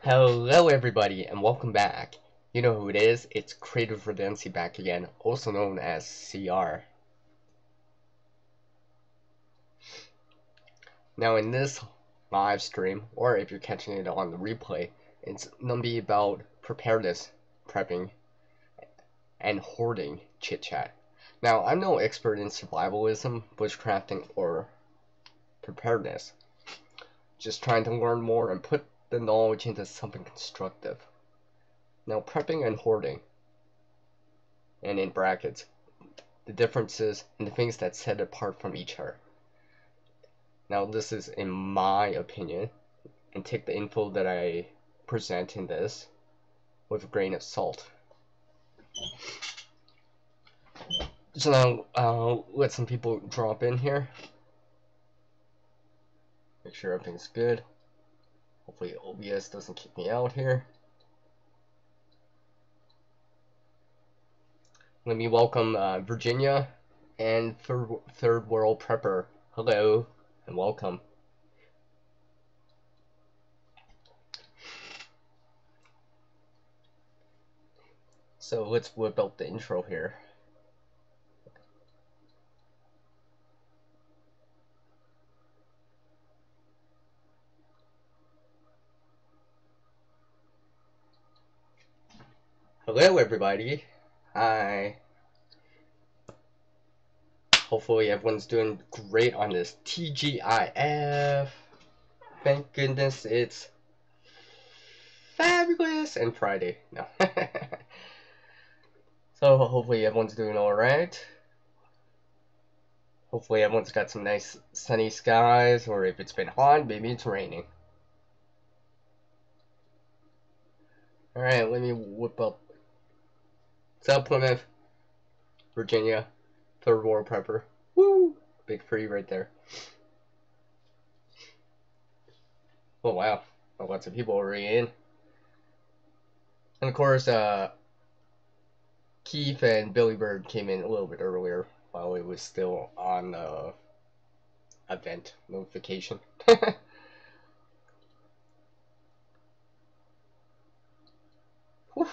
Hello everybody and welcome back. You know who it is, it's Creative Redundancy back again, also known as CR. Now in this live stream, or if you're catching it on the replay, it's gonna be about preparedness, prepping, and hoarding chit chat. Now I'm no expert in survivalism, bushcrafting, or preparedness. Just trying to learn more and put the knowledge into something constructive. Now prepping and hoarding, and in brackets, the differences and the things that set it apart from each other. Now this is in my opinion, and take the info that I present in this with a grain of salt. So now let some people drop in here. Make sure everything's good. Hopefully OBS doesn't kick me out here. Let me welcome Virginia and Third World Prepper. Hello and welcome. So let's whip out the intro here. Hello everybody. Hi. Hopefully everyone's doing great on this TGIF. Thank goodness it's fabulous and Friday. No. So hopefully everyone's doing alright. Hopefully everyone's got some nice sunny skies, or if it's been hot, maybe it's raining. Alright, let me whip up. What's up, Plymouth? Virginia. Third World Prepper. Woo! Big free right there. Oh wow. Oh, lots of people already in. And of course, Keith and Billy Bird came in a little bit earlier while it was still on event notification. Whew.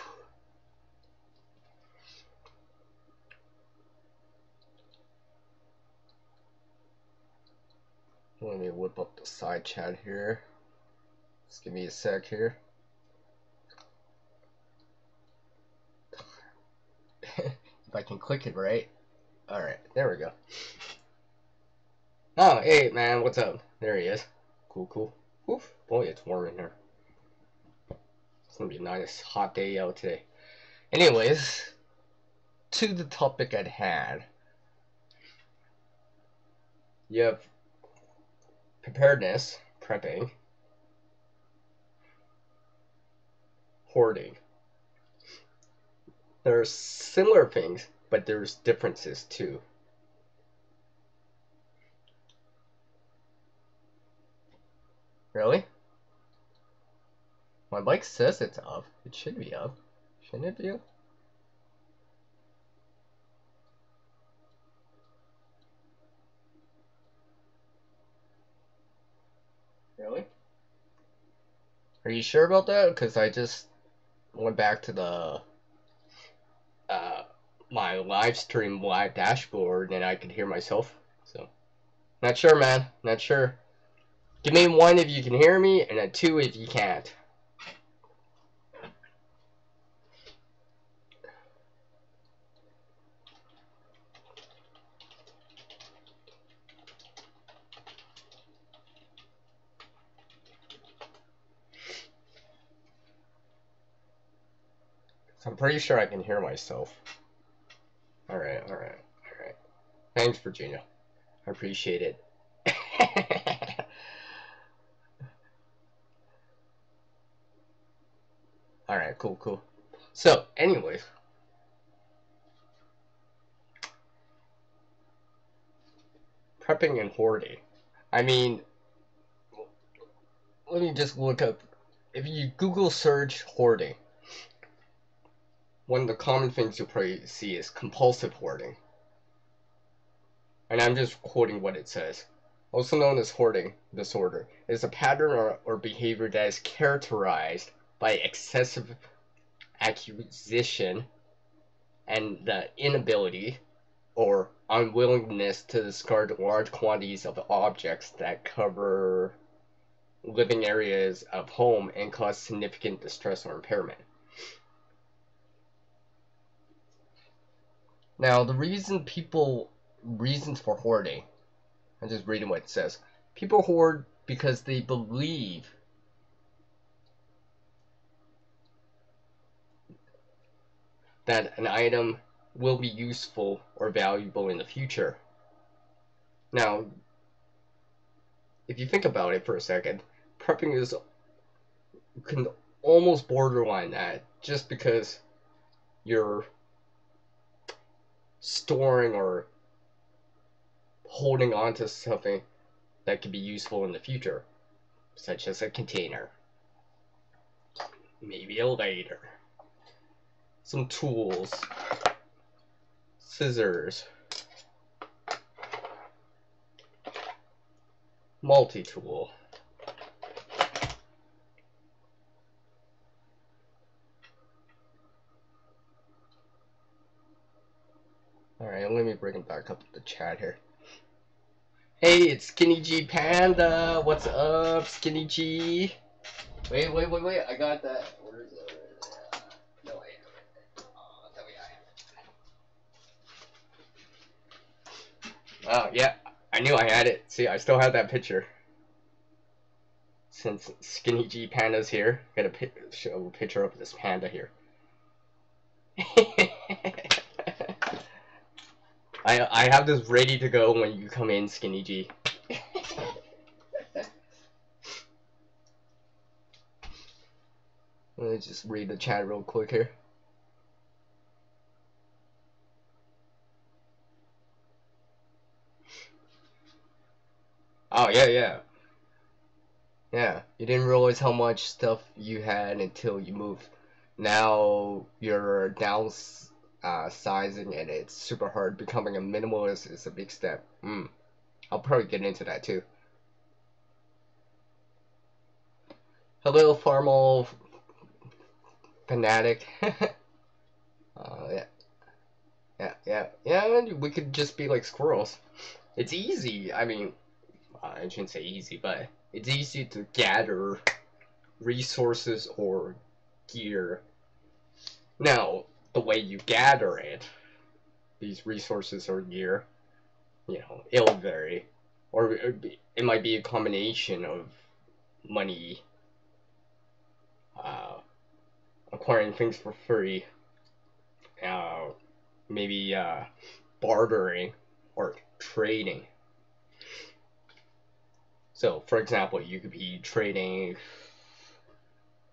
Let me whip up the side chat here. Just give me a sec here. If I can click it right. Alright, there we go. Oh, hey man, what's up? There he is. Cool, cool. Oof, boy, it's warm in here. It's gonna be a nice hot day out today. Anyways, to the topic at hand. You have preparedness, prepping, hoarding. There are similar things, but there's differences too. Really? My mic says it's up. It should be up. Shouldn't it be up? Really? Are you sure about that? Because I just went back to the my live stream live dashboard and I could hear myself. So, not sure, man. Not sure. Give me 1 if you can hear me, and a 2 if you can't. So I'm pretty sure I can hear myself. Alright, alright, alright. Thanks, Virginia. I appreciate it. Alright, cool, cool. So, anyways. Prepping and hoarding. I mean, let me just look up. If you Google search hoarding, one of the common things you'll probably see is compulsive hoarding. And I'm just quoting what it says. Also known as hoarding disorder, is a pattern or behavior that is characterized by excessive acquisition and the inability or unwillingness to discard large quantities of objects that cover living areas of home and cause significant distress or impairment. Now, the reasons for hoarding, I'm just reading what it says. People hoard because they believe that an item will be useful or valuable in the future. Now, if you think about it for a second, prepping can almost borderline that, just because you're storing or holding on to something that could be useful in the future, such as a container, maybe a lighter, some tools, scissors, multi-tool. Alright, let me bring it back up to the chat here. Hey, it's Skinny G Panda. What's up, Skinny G? Wait. I got that. Where is it? No, wait. There we go. Oh, yeah. I knew I had it. See, I still have that picture. Since Skinny G Panda's here, gotta show a picture of this panda here. I have this ready to go when you come in, Skinny G. Let me just read the chat real quick here. Oh, yeah. Yeah, you didn't realize how much stuff you had until you moved. Now you're downsizing and it's super hard. Becoming a minimalist is a big step. I'll probably get into that too. Hello, Farmal Fanatic. Yeah, we could just be like squirrels. It's easy. I mean, I shouldn't say easy, but it's easy to gather resources or gear. Now, the way you gather these resources or gear, it'll vary. Or it might be a combination of money, acquiring things for free, maybe bartering or trading. So, for example, you could be trading,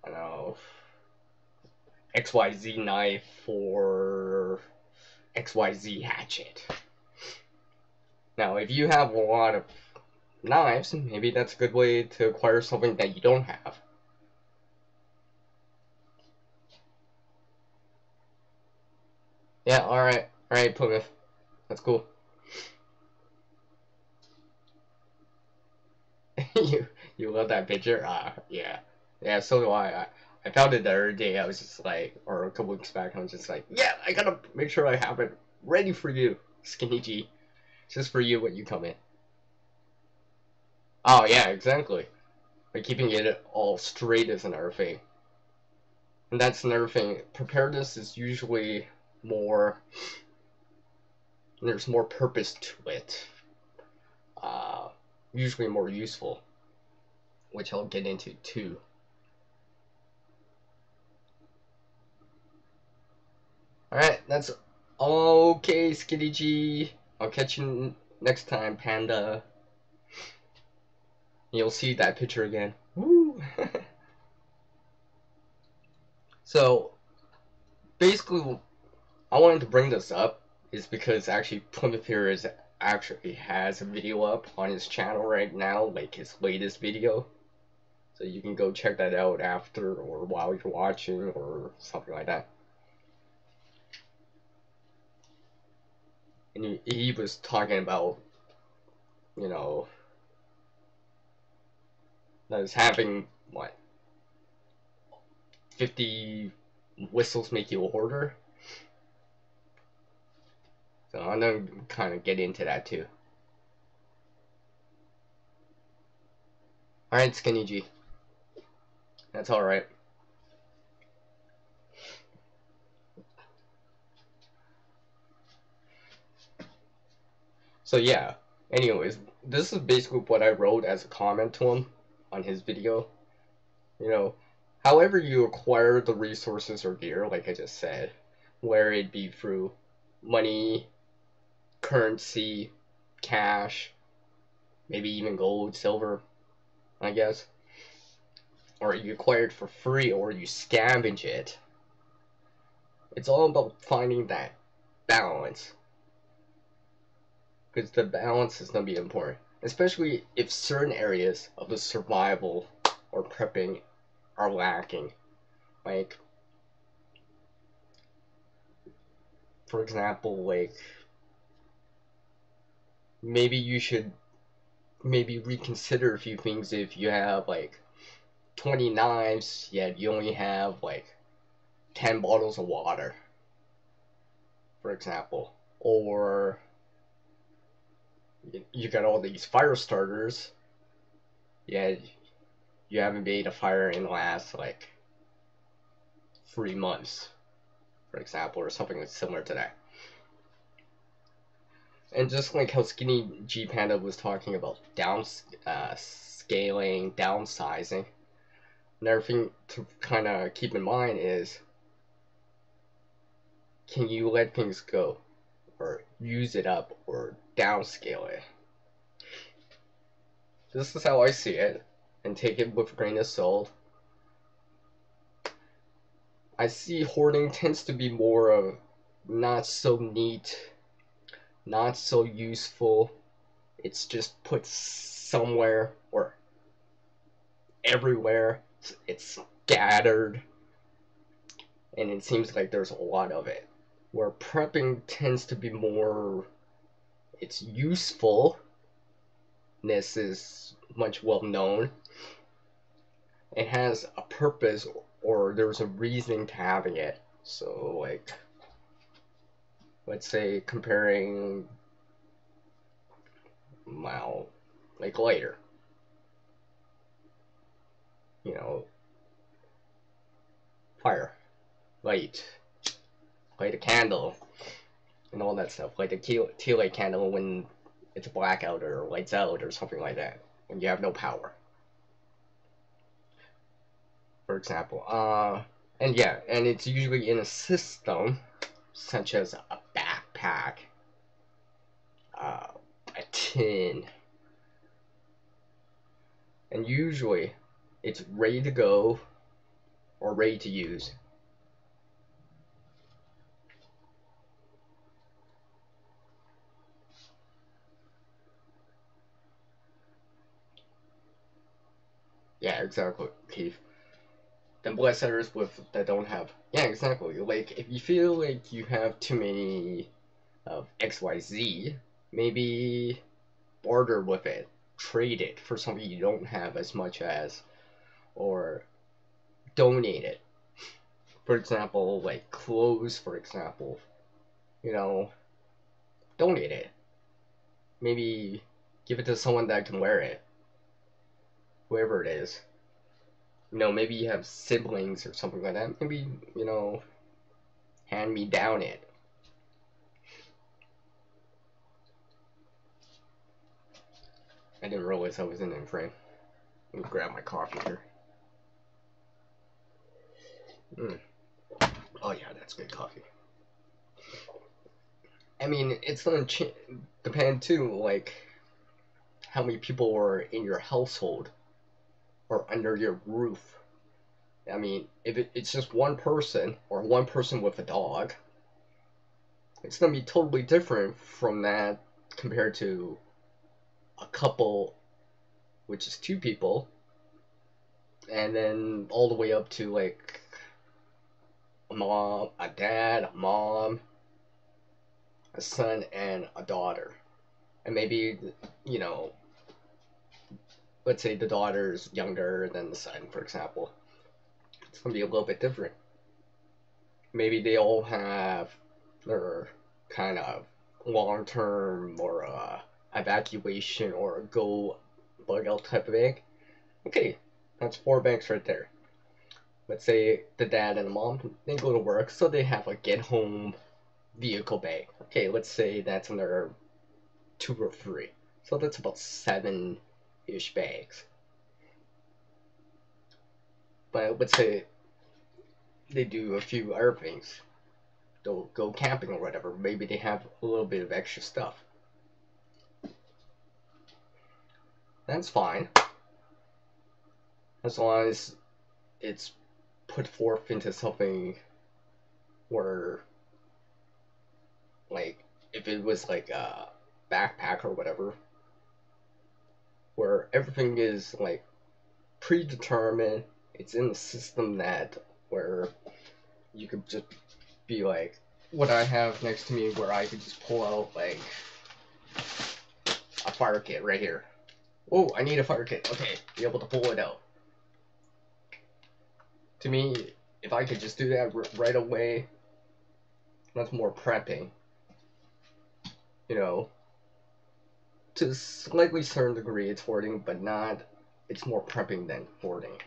I don't know, XYZ knife for XYZ hatchet. Now, if you have a lot of knives, maybe that's a good way to acquire something that you don't have. Yeah, alright, Plymouth. That's cool. you love that picture? Yeah. Yeah, so do I. I found it the other day. I was just like, or a couple weeks back, I was just like, yeah, I gotta make sure I have it ready for you, Skinny G. Just for you when you come in. Oh, yeah, exactly. By keeping it all straight is another thing. And that's another thing. Preparedness is usually more, there's more purpose to it. Usually more useful, which I'll get into too. Alright, that's okay, Skitty G. I'll catch you next time, Panda. You'll see that picture again. Woo! So, basically, I wanted to bring this up is because actually Plymouth here actually has a video up on his channel right now, like his latest video. So you can go check that out after or while you're watching or something like that. And he was talking about, that is having, 50 whistles make you a hoarder. So I'm gonna kind of get into that too. Alright, Skinny G. That's alright. So yeah, anyways, this is basically what I wrote as a comment to him on his video. You know, however you acquire the resources or gear, like I just said, whether it be through money, currency, cash, maybe even gold, silver, I guess, or you acquire it for free or you scavenge it. It's all about finding that balance, because the balance is going to be important, especially if certain areas of the survival or prepping are lacking. Like, for example, like, maybe you should reconsider a few things. If you have like 20 knives, yet you only have like 10 bottles of water, for example, or you got all these fire starters, yet you haven't made a fire in the last like 3 months, for example, or something similar to that. And just like how Skinny G Panda was talking about scaling, downsizing, another thing to kind of keep in mind is, can you let things go, or use it up, or downscale it? This is how I see it, and take it with a grain of salt. I see hoarding tends to be more of not so neat, not so useful. It's just put somewhere or everywhere. It's scattered, and it seems like there's a lot of it. Where prepping tends to be more, its usefulness is much well known. It has a purpose, or there's a reason to having it. So like, let's say comparing, well, like lighter, you know, fire, light a candle, and all that stuff, like a tea light candle when it's blackout or lights out or something like that, when you have no power, for example. And yeah, and it's usually in a system such as a backpack, a tin, and usually it's ready to go or ready to use. Yeah, exactly, Keith. Then bless others with that don't have. Yeah, exactly. Like, if you feel like you have too many of XYZ, maybe barter with it, trade it for something you don't have as much as, or donate it. For example, like clothes, for example, you know, donate it. Maybe give it to someone that can wear it, whoever it is. You know, maybe you have siblings or something like that. Maybe, you know, hand me down it. I didn't realize I was in frame. Let me grab my coffee here. Oh yeah, that's good coffee. I mean, it's gonna depend too, like, how many people are in your household or under your roof. I mean, if it's just one person or one person with a dog, it's gonna be totally different from that compared to a couple, which is two people, and then all the way up to like a mom, a dad, a mom, a son, and a daughter. And maybe, you know, let's say the daughter's younger than the son, for example. it's gonna be a little bit different. Maybe they all have their kind of long-term or evacuation or go bug out type of egg. Okay, that's 4 bags right there. Let's say the dad and the mom, they go to work, so they have a get home vehicle bag. Okay, let's say that's another 2 or 3. So that's about 7-ish bags. But let's say they do a few other things. They'll go camping or whatever. Maybe they have a little bit of extra stuff. That's fine. As long as it's put forth into something where, like, if it was like a backpack or whatever, where everything is like predetermined, it's in the system that where you could just be like what I have next to me, where I could just pull out like a fire kit right here. Oh, I need a fire kit. Okay, be able to pull it out. To me, if I could just do that right away, that's more prepping. You know, to a slightly certain degree, it's hoarding, but not. It's more prepping than hoarding,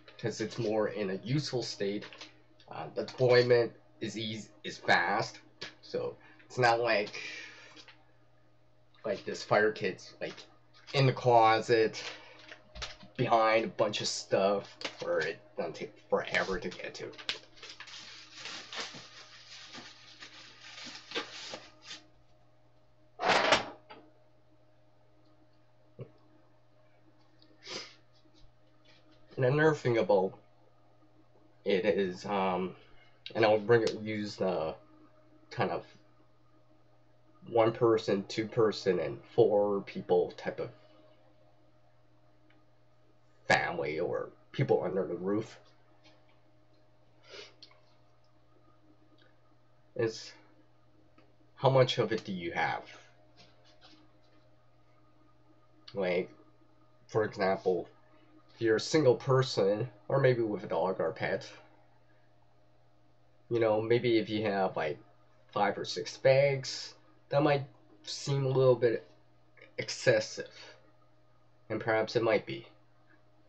because it's more in a useful state. The deployment is fast, so it's not like this fire kit's like in the closet behind a bunch of stuff where it doesn't take forever to get to. And another thing about it is, and I'll use the kind of 1 person, 2 person, and 4 people type of family or people under the roof. Is how much of it do you have? Like, for example, if you're a single person, or maybe with a dog or a pet, you know, maybe if you have like 5 or 6 bags, that might seem a little bit excessive, and perhaps it might be.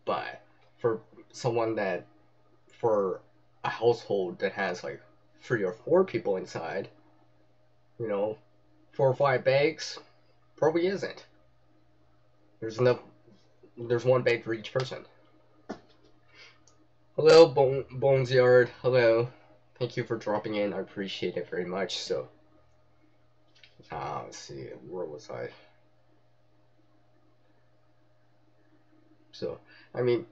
But for a household that has like 3 or 4 people inside, you know, 4 or 5 bags probably isn't. There's 1 bag for each person. Hello, Bones Yard. Hello. Thank you for dropping in. I appreciate it very much. So, let's see, where was I? So, I mean,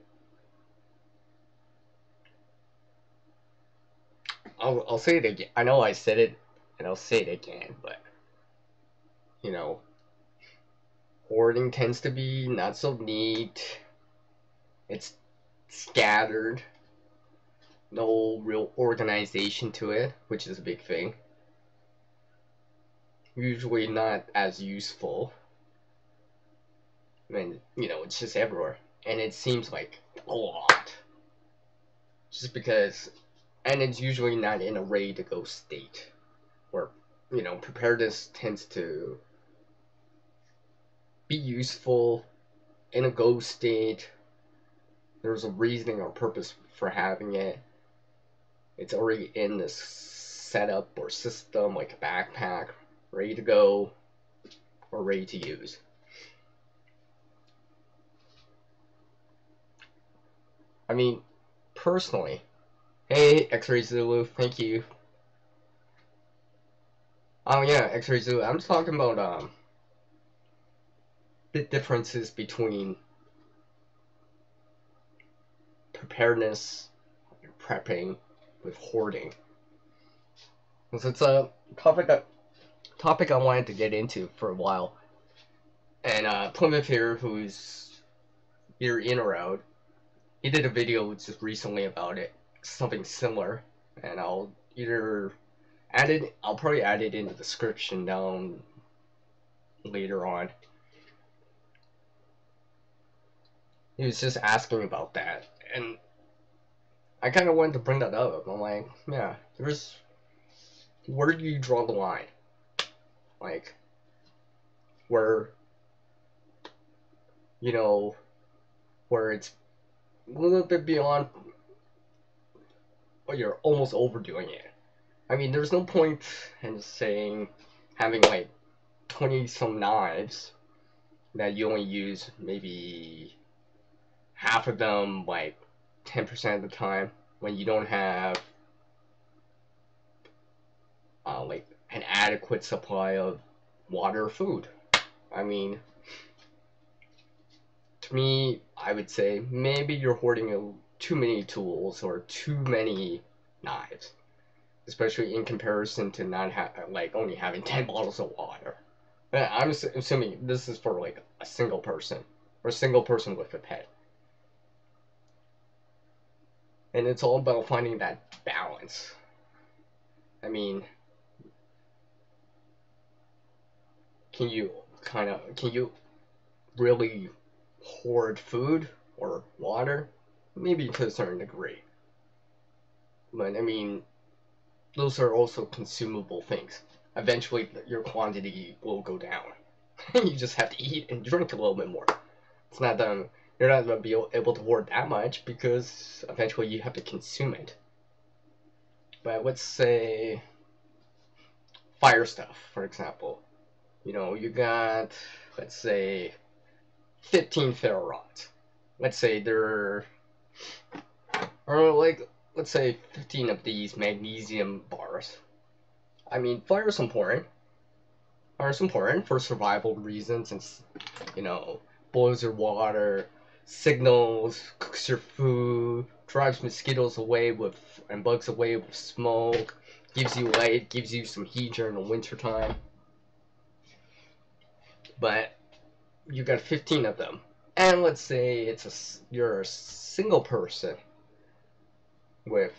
I'll say it again. I know I said it, and I'll say it again, but, you know, hoarding tends to be not so neat. It's scattered. No real organization to it, which is a big thing. Usually not as useful. I mean, you know, it's just everywhere. And it seems like a lot. Just because, and it's usually not in a ready to go state. Where, you know, preparedness tends to be useful in a go state. There's a reasoning or purpose for having it. It's already in this setup or system, like a backpack, ready to go or ready to use. I mean, personally, hey, X-Ray Zulu, thank you. Oh yeah, X-Ray Zulu, I'm just talking about the differences between preparedness and prepping with hoarding. Because it's a topic I wanted to get into for a while. And Plymouth here, who's either in or out, he did a video just recently about it, something similar, and I'll probably add it in the description down later on. He was just asking about that, and I kind of wanted to bring that up. I'm like, yeah, where do you draw the line? Like, where, you know, where it's a little bit beyond, or you're almost overdoing it. I mean, there's no point in saying having like 20 some knives that you only use maybe half of them like 10% of the time when you don't have like an adequate supply of water or food. I mean, to me, I would say maybe you're hoarding too many tools or too many knives, especially in comparison to not like only having 10 bottles of water. I'm assuming this is for like a single person or a single person with a pet. And it's all about finding that balance. I mean, can you really hoard food or water? Maybe to a certain degree. But I mean, those are also consumable things. Eventually, your quantity will go down. You just have to eat and drink a little bit more. It's not that you're not going to be able to hoard that much because eventually you have to consume it. But let's say fire stuff, for example. You know, you got, let's say, 15 ferro rods. Let's say let's say 15 of these magnesium bars. I mean, fire is important. Fire is important for survival reasons, and you know, boils your water, signals, cooks your food, drives mosquitoes away and bugs away with smoke, gives you light, gives you some heat during the winter time. But you got 15 of them, and let's say you're a single person with,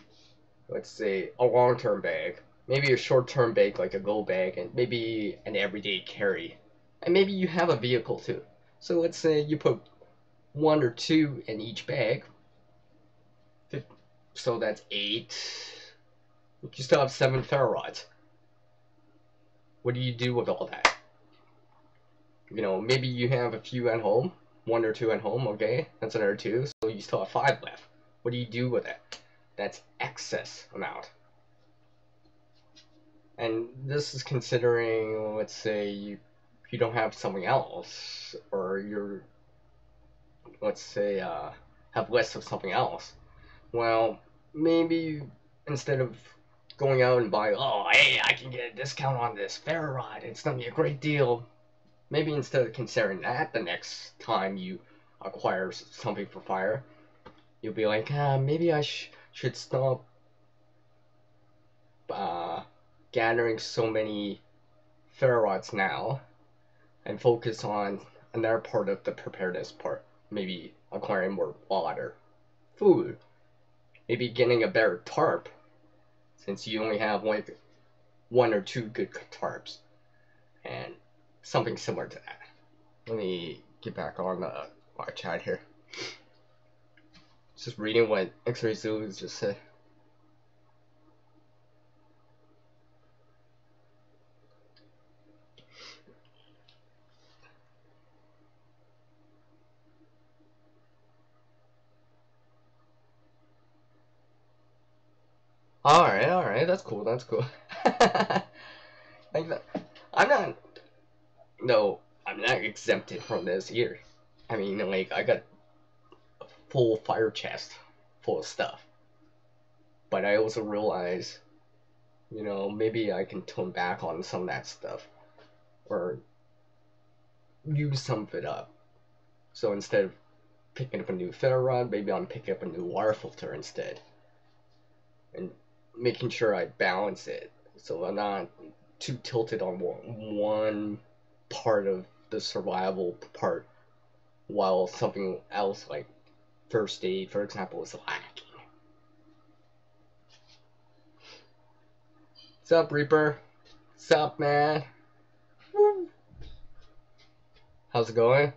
let's say, a long-term bag, maybe a short-term bag like a go bag, and maybe an everyday carry, and maybe you have a vehicle too. So let's say you put 1 or 2 in each bag, so that's 8. You still have 7 ferro rods. What do you do with all that? You know, maybe you have a few at home, 1 or 2 at home, okay, that's another 2, so you still have 5 left. What do you do with it? That's excess amount. And this is considering, let's say, you don't have something else, or you're, let's say, have less of something else. Well, maybe instead of going out and buying, oh, hey, I can get a discount on this ferro rod, it's gonna be a great deal. Maybe instead of considering that the next time you acquire something for fire, you'll be like, maybe I should stop gathering so many ferro rods now and focus on another part of the preparedness part. Maybe acquiring more water, food, maybe getting a better tarp since you only have like 1 or 2 good tarps, and something similar to that. Let me get back on my chat here. Just reading what X-Ray Zulu just said. Alright, that's cool, that's cool. Like that. I'm not exempted from this either. I mean, like, I got a full fire chest full of stuff. But I also realize, you know, maybe I can tone back on some of that stuff. Or use some of it up. So instead of picking up a new ferro rod, maybe I'm picking up a new water filter instead. And making sure I balance it so I'm not too tilted on one part of the survival part while something else like first aid, for example, is lacking. What's up, Reaper? What's up, man? Woo. How's it going?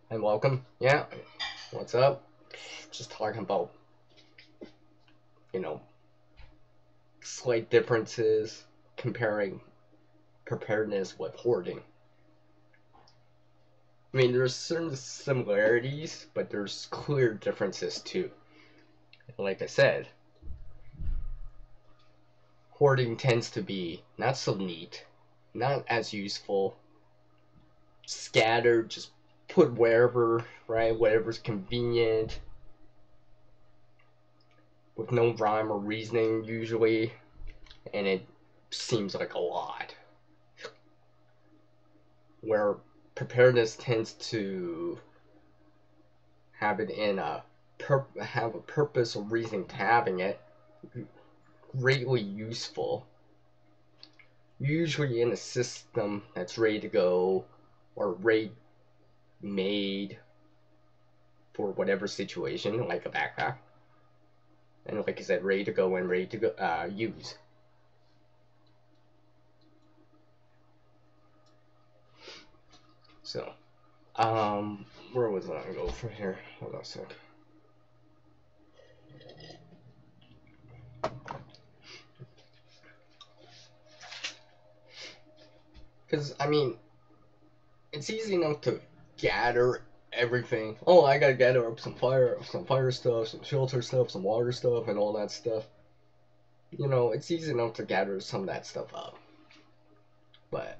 And welcome. Yeah. What's up? just talking about, you know, slight differences comparing preparedness with hoarding. I mean, there's certain similarities, but there's clear differences too. Like I said, hoarding tends to be not so neat, not as useful, scattered, just put wherever, right? Whatever's convenient, with no rhyme or reasoning usually, and it seems like a lot. Where preparedness tends to have it in have a purpose or reason to having it, greatly useful, usually in a system that's ready to go or ready made for whatever situation, like a backpack, and like I said, ready to go and ready to go use. So, where was I gonna go from here? Hold on a sec. Because, I mean, it's easy enough to gather everything. Oh, I gotta gather up some fire stuff, some shelter stuff, some water stuff, and all that stuff. You know, it's easy enough to gather some of that stuff up. But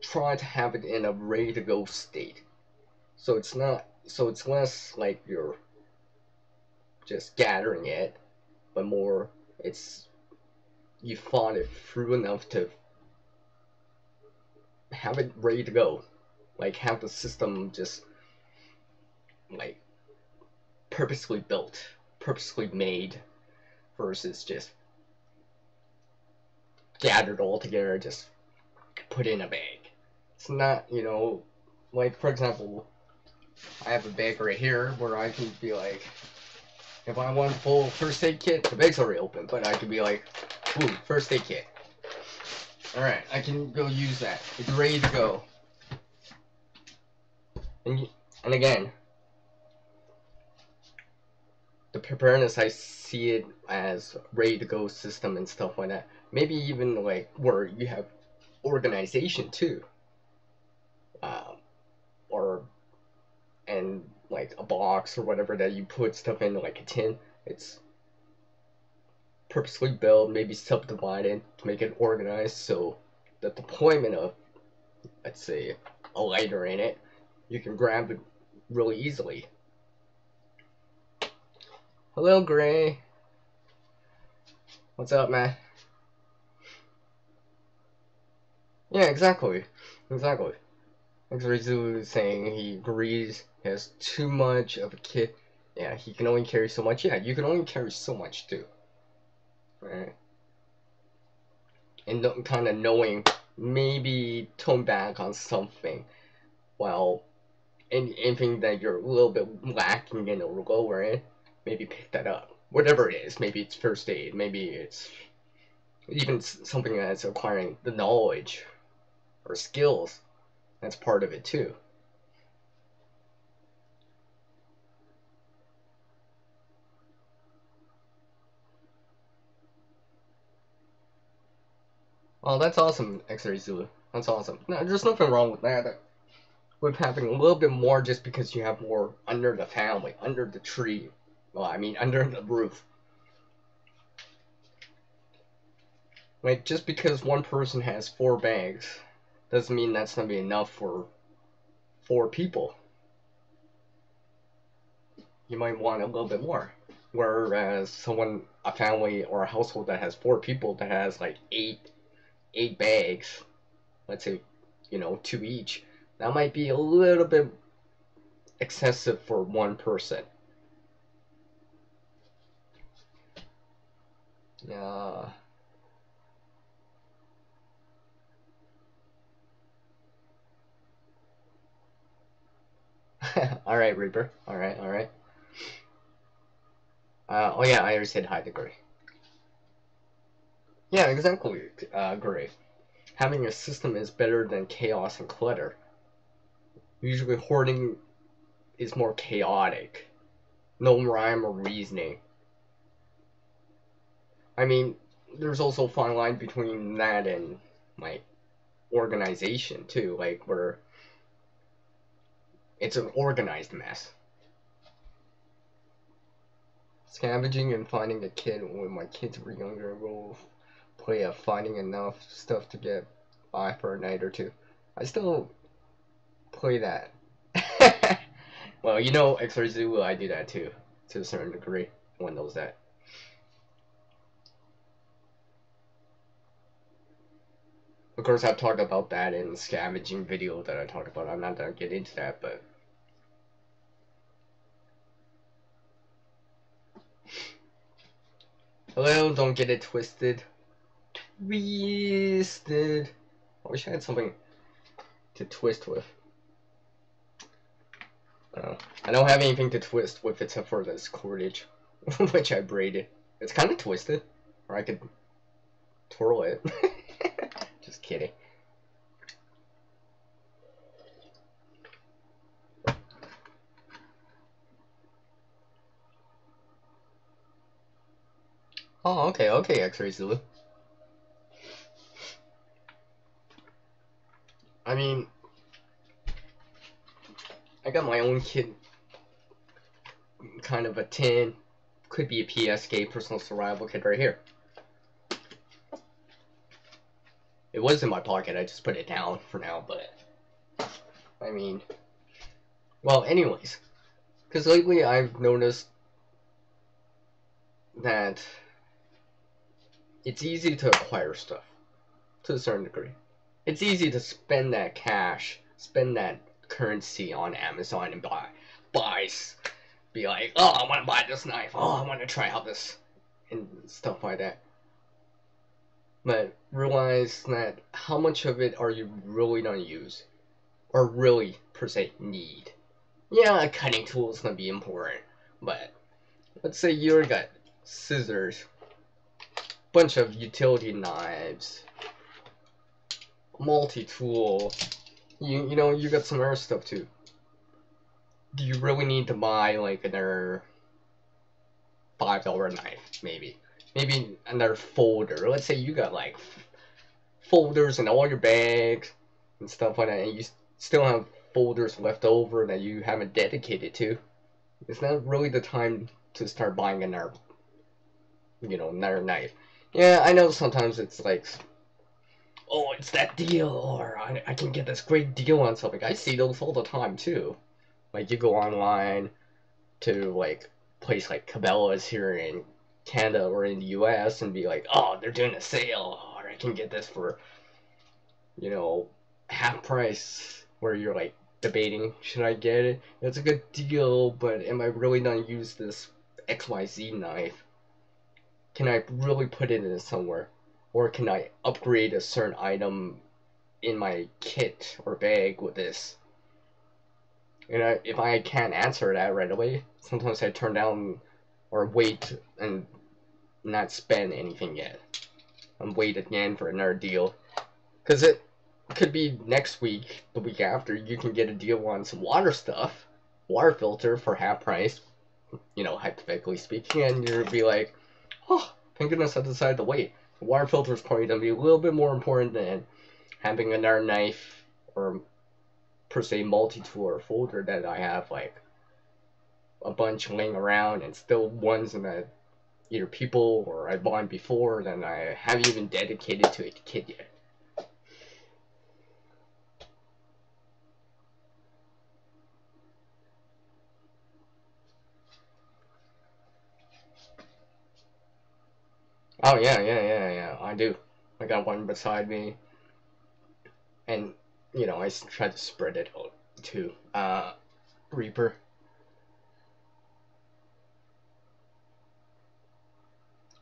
try to have it in a ready to go state. So it's less like you're just gathering it, but more it's you thought it through enough to have it ready to go. Like have the system just like purposely built, purposely made versus just gathered all together, just put in a bag. It's not, you know, like for example, I have a bag right here where I can be like, if I want full first aid kit, the bag's already open, but I can be like, ooh, first aid kit. Alright, I can go use that. It's ready to go. And again, the preparedness, I see it as ready to go system and stuff like that. Maybe even like where you have organization too. Or and like a box or whatever that you put stuff in, like a tin. It's purposely built, maybe subdivided to make it organized so the deployment of, let's say, a lighter in it, you can grab it really easily. Hello, Gray. What's up, man? Yeah, exactly. Exactly. Rizu is saying he agrees he has too much of a kit. Yeah, he can only carry so much. Yeah, you can only carry so much too. Right? And kind of knowing, maybe tone back on something. Well, anything that you're a little bit lacking in or lower in, maybe pick that up. Whatever it is, maybe it's first aid, maybe it's even something that's acquiring the knowledge or skills. That's part of it too. Oh, that's awesome, X-Ray Zulu. That's awesome. No, there's nothing wrong with that. With having a little bit more just because you have more under the family, under the tree. Well, I mean, under the roof. Like, just because one person has 4 bags doesn't mean that's going to be enough for 4 people. You might want a little bit more. Whereas a family or a household that has 4 people that has like 8 bags, let's say, 2 each, that might be a little bit excessive for one person. Yeah. Alright, Reaper. Alright. Oh yeah, I already said hi to Gray. Yeah, exactly, Gray. Having a system is better than chaos and clutter. Usually hoarding is more chaotic. No rhyme or reasoning. I mean, there's also a fine line between that and like organization too, like where it's an organized mess. Scavenging and finding a kid when my kids were younger, we'll play at finding enough stuff to get by for a night or two. I still play that. Well, you know, XRZoo, I do that too, to a certain degree. One knows that. Of course, I've talked about that in the scavenging video that I talked about. I'm not gonna get into that, but hello, don't get it twisted. Twisted. I wish I had something to twist with. I don't have anything to twist with except for this cordage, which I braided. It's kind of twisted, or I could twirl it. Just kidding. Oh, okay, X-Ray Zulu. I mean, I got my own kit, kind of a tin, could be a PSK personal survival kit right here. It was in my pocket, I just put it down for now, but, I mean, well, anyways, because lately I've noticed that it's easy to acquire stuff, to a certain degree. It's easy to spend that cash, spend that currency on Amazon and be like, oh, I want to buy this knife, oh, I want to try out this, and stuff like that. But realize that how much of it are you really gonna use, or really, per se, need? Yeah, a cutting tool is gonna be important, but let's say you got scissors, bunch of utility knives, multi-tool, you know, you got some other stuff too. Do you really need to buy like another $5 knife, maybe another folder? Let's say you got like folders in all your bags and stuff like that, and you still have folders left over that you haven't dedicated to. It's not really the time to start buying another, you know, another knife. Yeah, I know sometimes it's like, oh, it's that deal, or I can get this great deal on something. I see those all the time too. Like you go online to like place like Cabela's here in Canada or in the US and be like, oh, they're doing a sale, or I can get this for, you know, half price, where you're like debating, should I get it? It's a good deal, but am I really gonna use this XYZ knife? Can I really put it in somewhere? Or can I upgrade a certain item in my kit or bag with this? And if I can't answer that right away, sometimes I turn down or wait and not spend anything yet. And wait again for another deal. Because it could be next week, the week after, you can get a deal on some water stuff, water filter for half price, you know, hypothetically speaking, and you'll be like, oh, thank goodness I decided to wait. The water filter is probably going to be a little bit more important than having another knife or per se multi-tool or folder that I have like a bunch laying around and still ones that either people or I bought before that I haven't even dedicated to a kit yet. Oh yeah, I do. I got one beside me, and you know, I try to spread it out too. Reaper.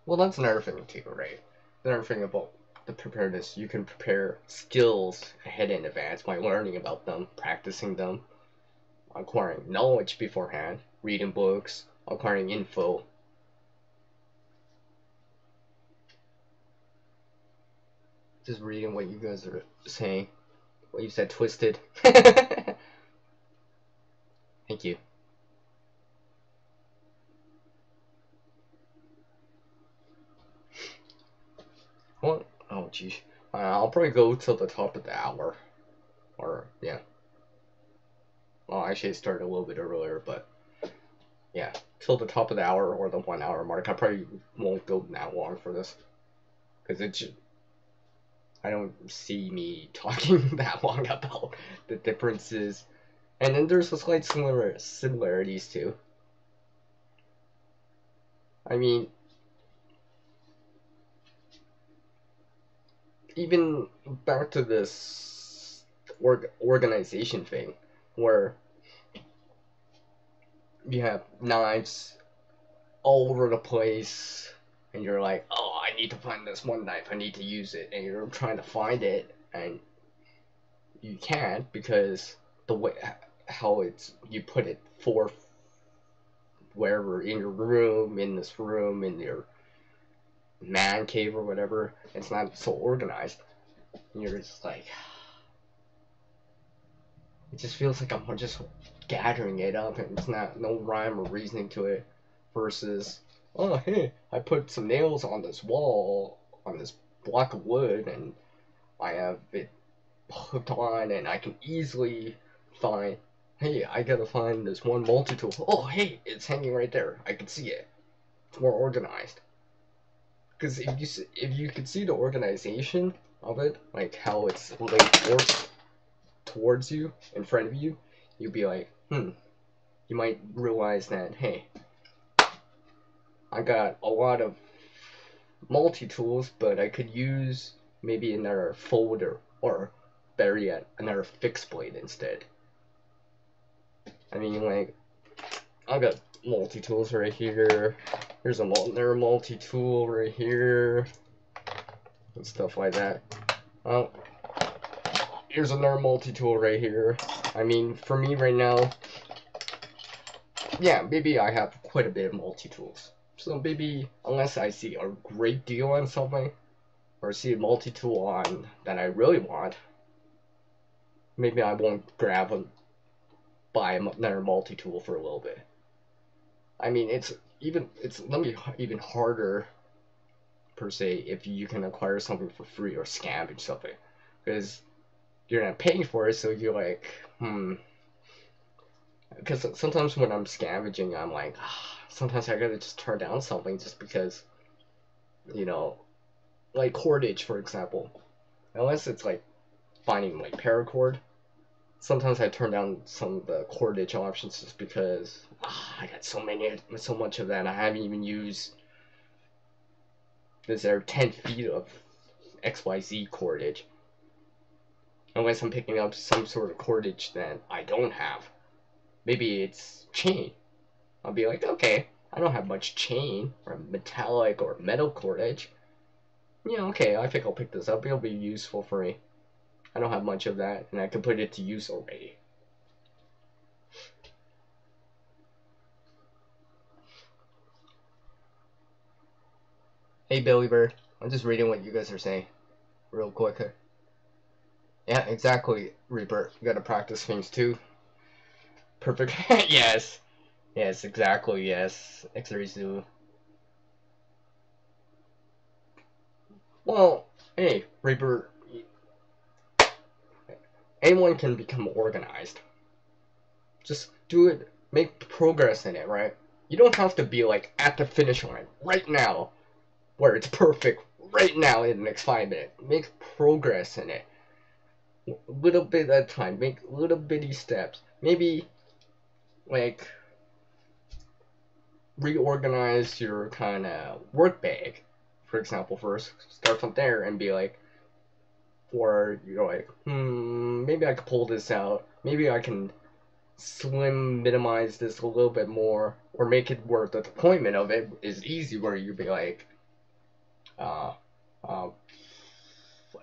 Well, that's another thing too, right? Another thing about the preparedness, you can prepare skills ahead in advance by learning about them, practicing them, acquiring knowledge beforehand, reading books, acquiring info. Just reading what you guys are saying. What you said, twisted. Thank Thank you. Well, oh geez, I'll probably go till the top of the hour, or yeah. Well, actually, it started a little bit earlier, but yeah, till the top of the hour or the 1 hour mark. I probably won't go that long for this, because I don't see me talking that long about the differences, and then there's a slight similarities too. I mean, even back to this organization thing, where you have knives all over the place, and you're like, oh, I need to find this one knife, I need to use it, and you're trying to find it, and you can't because the way how it's you put it forth wherever in your room, in this room, in your man cave or whatever, it's not so organized. And you're just like, it just feels like I'm just gathering it up, and it's not no rhyme or reasoning to it. Versus, oh hey, I put some nails on this wall, on this block of wood, and I have it hooked on, and I can easily find, hey, I gotta find this one multi-tool. Oh hey, it's hanging right there. I can see it. It's more organized. Because if you could see the organization of it, like how it's laid towards you, in front of you, you'd be like, you might realize that, hey, I got a lot of multi-tools, but I could use maybe another folder, or better yet, another fixed blade instead. I mean, like, I got multi-tools right here. Here's another multi-tool right here, and stuff like that. Oh, here's another multi-tool right here. I mean, for me right now, yeah, maybe I have quite a bit of multi-tools. So maybe, unless I see a great deal on something, or see a multi-tool on that I really want, maybe I won't buy another multi-tool for a little bit. I mean, it's let me even harder, per se, if you can acquire something for free or scavenge something, because you're not paying for it, so you're like, because sometimes when I'm scavenging, I'm like, sometimes I gotta just turn down something just because, you know, like cordage, for example. Unless it's like finding like paracord, sometimes I turn down some of the cordage options just because I got so much of that. I haven't even used this there 10 feet of XYZ cordage. Unless I'm picking up some sort of cordage that I don't have. Maybe it's chain. I'll be like, okay, I don't have much chain or metallic or metal cordage. Yeah, okay, I think I'll pick this up. It'll be useful for me. I don't have much of that, and I can put it to use already. Hey, Billy Bird. I'm just reading what you guys are saying real quick. Yeah, exactly, Reaper. You gotta practice things too. Perfect. Yes. Yes, exactly, yes. X-Ray. Well, hey, Reaper, anyone can become organized. Just do it, make progress in it, right? You don't have to be like at the finish line right now, where it's perfect right now in the next 5 minutes. Make progress in it. Little bit at a time, make little bitty steps. Maybe, like, reorganize your kind of work bag, for example, first. Start from there and be like, or you're like, maybe I could pull this out. Maybe I can minimize this a little bit more, or make it where the deployment of it is easy, where you'd be like, a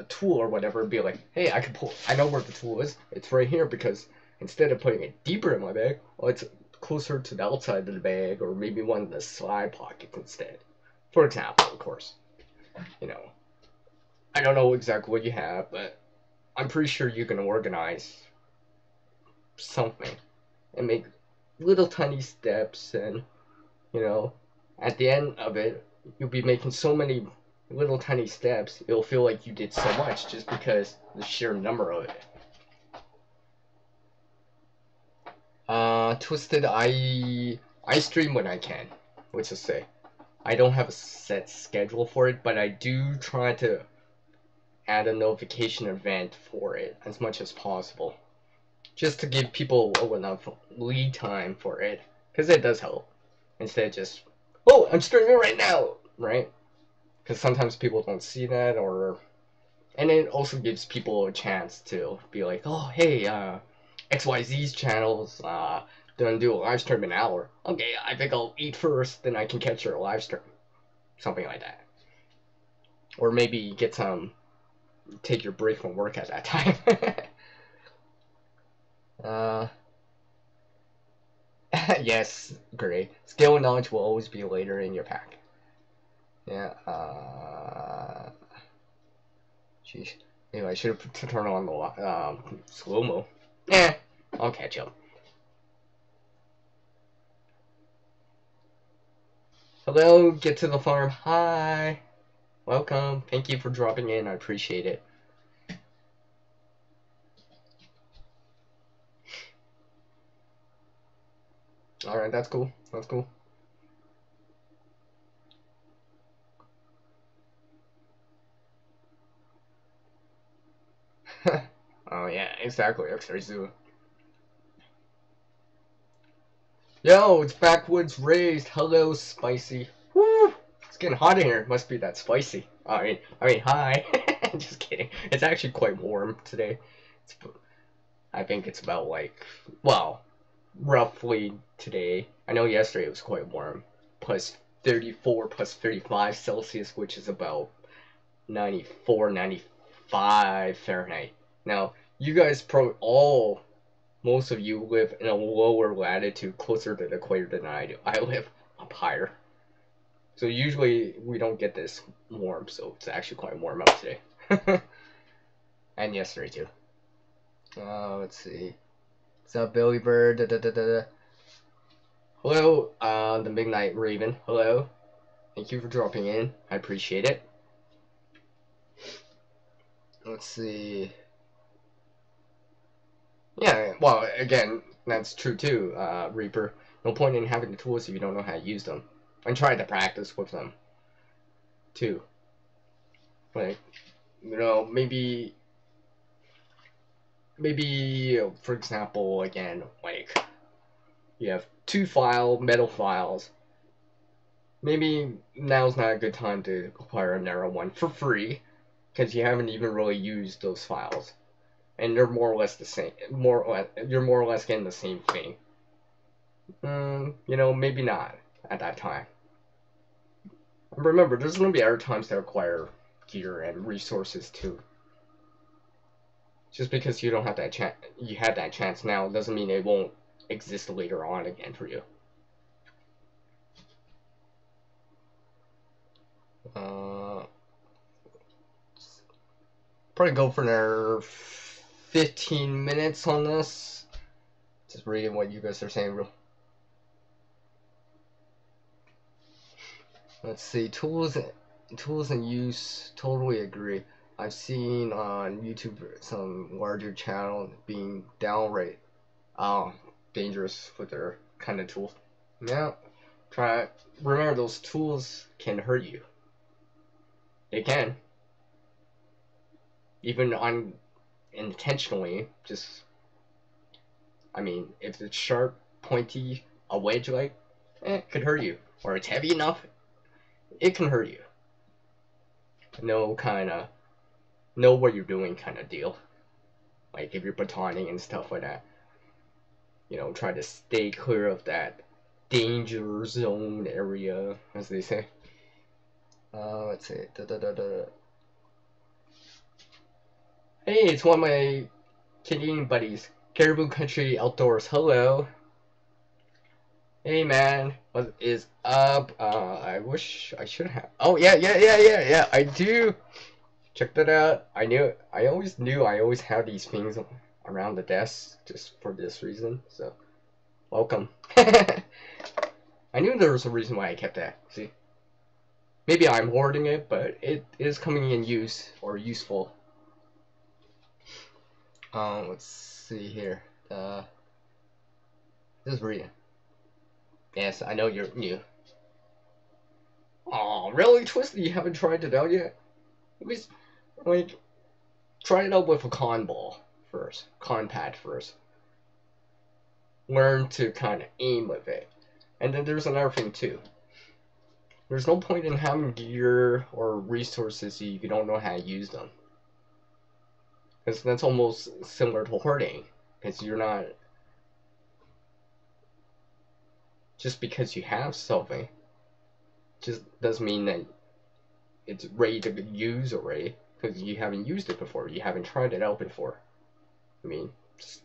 tool or whatever, be like, hey, I know where the tool is. It's right here, because instead of putting it deeper in my bag, it's closer to the outside of the bag, or maybe one of the side pockets instead. For example, of course. You know, I don't know exactly what you have, but I'm pretty sure you can organize something and make little tiny steps, and you know, at the end of it, you'll be making so many little tiny steps, it'll feel like you did so much just because the sheer number of it. Twisted, I stream when I can, let's just say. I don't have a set schedule for it, but I do try to add a notification event for it as much as possible, just to give people enough lead time for it, because it does help, instead of just, oh, I'm streaming right now, right? Because sometimes people don't see that, and it also gives people a chance to be like, oh, hey, XYZ's channels, gonna do a live stream in an hour. Okay, I think I'll eat first, then I can catch your live stream. Something like that. Or maybe take your break from work at that time. Yes, great. Skill and knowledge will always be later in your pack. Yeah, sheesh. Anyway, I should have turned on the slow-mo. Eh, I'll catch up. Hello, get to the farm. Hi. Welcome. Thank you for dropping in. I appreciate it. Alright, that's cool. That's cool. Oh yeah, exactly. X-ray zoo. Yo, it's Backwoods Raised. Hello, Spicy. Woo! It's getting hot in here. Must be that spicy. I mean, hi. Just kidding. It's actually quite warm today. I think it's about like, well, roughly today. I know yesterday it was quite warm. Plus 34, plus 35 Celsius, which is about 94, 95 Fahrenheit. Now, you guys most of you live in a lower latitude closer to the equator than I do. I live up higher. So usually we don't get this warm, so it's actually quite warm out today. And yesterday too. Let's see. What's up, Billy Bird? Da, da, da, da. Hello, the Midnight Raven. Hello. Thank you for dropping in. I appreciate it. Let's see. Yeah, well, again, that's true too, Reaper. No point in having the tools if you don't know how to use them. And try to practice with them, too. Like, you know, maybe, for example, again, like, you have two metal files. Maybe now's not a good time to acquire a narrow one for free, because you haven't even really used those files. And they're more or less the same. You're more or less getting the same thing. You know, maybe not at that time. Remember, there's going to be other times that require gear and resources too. Just because you don't have that chance, you had that chance now, doesn't mean it won't exist later on again for you. Probably go for another 15 minutes on this. Just reading what you guys are saying. Let's see, tools and use. Totally agree. I've seen on YouTube some larger channels being downright dangerous with their kind of tools. Yeah, remember, those tools can hurt you. They can. Even unintentionally, I mean, if it's sharp, pointy, a wedge like, it could hurt you. Or it's heavy enough, it can hurt you. Know what you're doing kind of deal. Like if you're batoning and stuff like that. You know, try to stay clear of that danger zone area, as they say. Let's see. Hey, it's one of my Canadian buddies. Caribou Country Outdoors. Hello. Hey man, what is up? I wish I should have. Oh yeah. I do. Check that out. I always knew I always have these things around the desk just for this reason. So, welcome. I knew there was a reason why I kept that. See? Maybe I'm hoarding it, but it is coming in use or useful. Let's see here. This is Rita. Yes, I know you're new. Oh, really, Twisted? You haven't tried it out yet? At least, like, try it out with a con ball first. Con pad first. Learn to kind of aim with it. And then there's another thing, too. There's no point in having gear or resources if you don't know how to use them. Because that's almost similar to hoarding. Because you're not... Just because you have something, just doesn't mean that it's ready to use already. Because you haven't used it before. You haven't tried it out before. I mean, just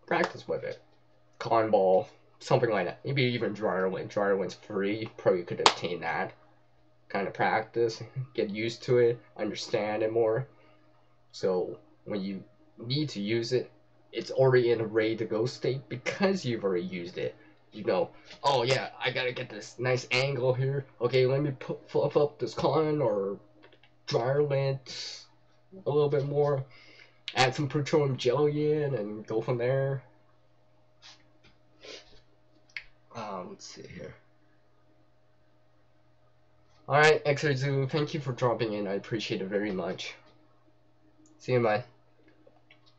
practice with it. Con ball, something like that. Maybe even dryer lint. Dryer lint's free. Probably could obtain that. Kind of practice, get used to it, understand it more. So when you need to use it, it's already in a ready to go state because you've already used it. You know, oh yeah, I gotta get this nice angle here. Okay, let me fluff up this con or dryer lint a little bit more. Add some petroleum jelly in and go from there. Let's see here. Alright, X-Ray Zoo, thank you for dropping in. I appreciate it very much. See you, man.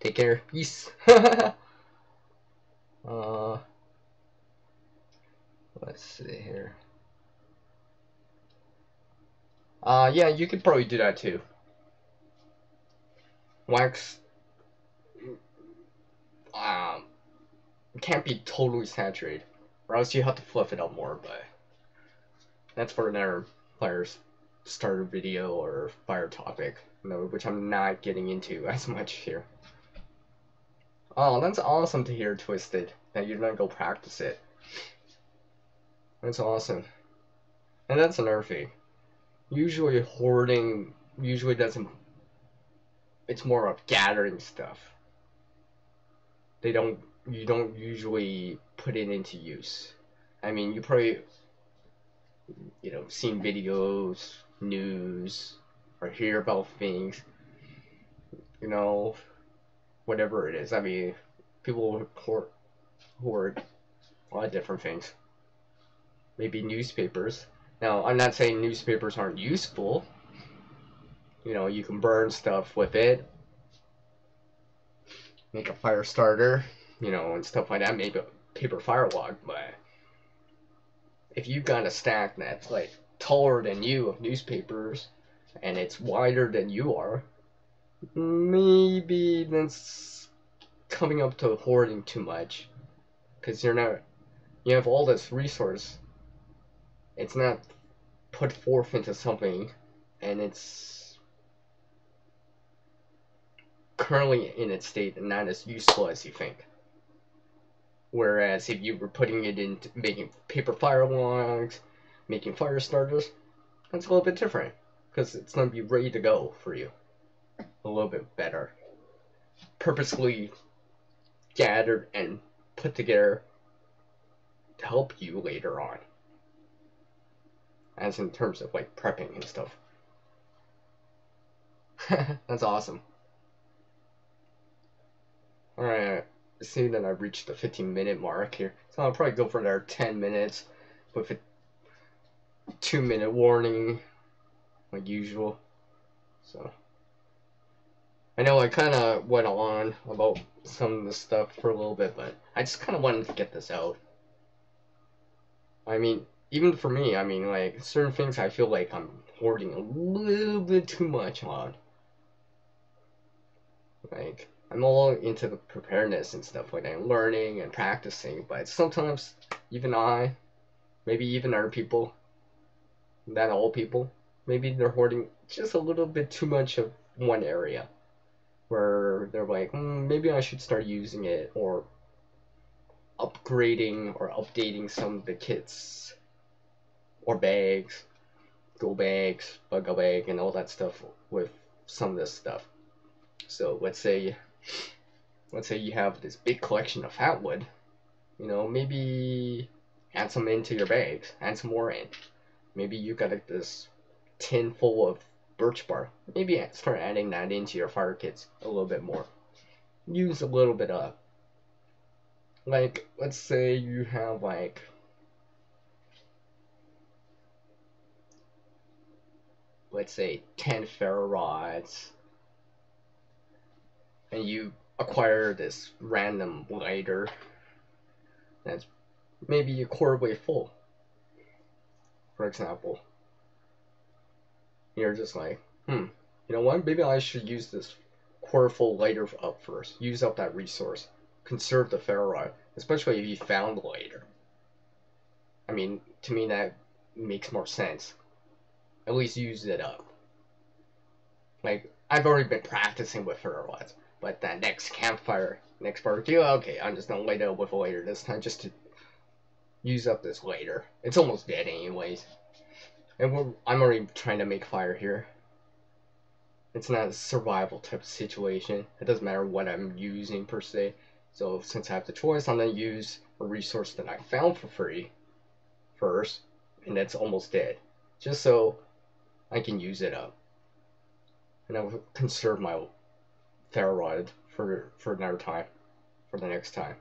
Take care. Peace. Let's see here. Yeah, you could probably do that too. Wax, can't be totally saturated, or else you have to fluff it up more, but that's for another fire starter video or fire topic, which I'm not getting into as much here. Oh, that's awesome to hear, Twisted, that you're gonna go practice it. That's awesome. And that's another thing. Usually hoarding doesn't, it's more of gathering stuff. You don't usually put it into use. I mean, you probably, seen videos, news, or hear about things, whatever it is. I mean, people hoard a lot of different things. Maybe newspapers. Now, I'm not saying newspapers aren't useful. You can burn stuff with it. Make a fire starter, and stuff like that. Make a paper fire log, but if you've got a stack that's like taller than you of newspapers and it's wider than you are, maybe that's coming up to hoarding too much, because you have all this resource, it's not put forth into something, and it's currently in its state and not as useful as you think. Whereas if you were putting it into making paper fire logs, making fire starters, that's a little bit different, because it's going to be ready to go for you. A little bit better. Purposely gathered and put together to help you later on. As in terms of like prepping and stuff. That's awesome. Alright, see that I've reached the 15-minute mark here. So I'll probably go for another 10 minutes with a 2-minute warning, like usual. So I know I kind of went on about some of the stuff for a little bit, but I just kind of wanted to get this out. I mean, even for me, I mean, like, certain things I feel like I'm hoarding a little bit too much on. Like, I'm all into the preparedness and stuff like that, learning and practicing, but sometimes even maybe even other people, not all people, maybe they're hoarding just a little bit too much of one area, where they're like, maybe I should start using it, or upgrading or updating some of the kits, or bags, go bags, bug bag, and all that stuff with some of this stuff. So let's say you have this big collection of fat wood, You know, maybe add some into your bags, add some more in. Maybe you got like this tin full of birch bark. Maybe start adding that into your fire kits a little bit more. Use a little bit of, like, let's say you have like, let's say 10 ferro rods, and you acquire this random lighter that's maybe a quarter way full, for example. You're just like, you know what, maybe I should use this quarter full lighter up first. Use up that resource. Conserve the ferro rod, especially if you found the lighter. I mean, to me that makes more sense. At least use it up. Like, I've already been practicing with ferro rods, but that next campfire, next barbecue, okay, I'm just gonna light it up with a lighter this time just to use up this lighter. It's almost dead anyways. And I'm already trying to make fire here. It's not a survival type of situation. It doesn't matter what I'm using per se. So since I have the choice, I'm gonna use a resource that I found for free first, and that's almost dead, just so I can use it up. And I'll conserve my ferro rod for another time, for the next time.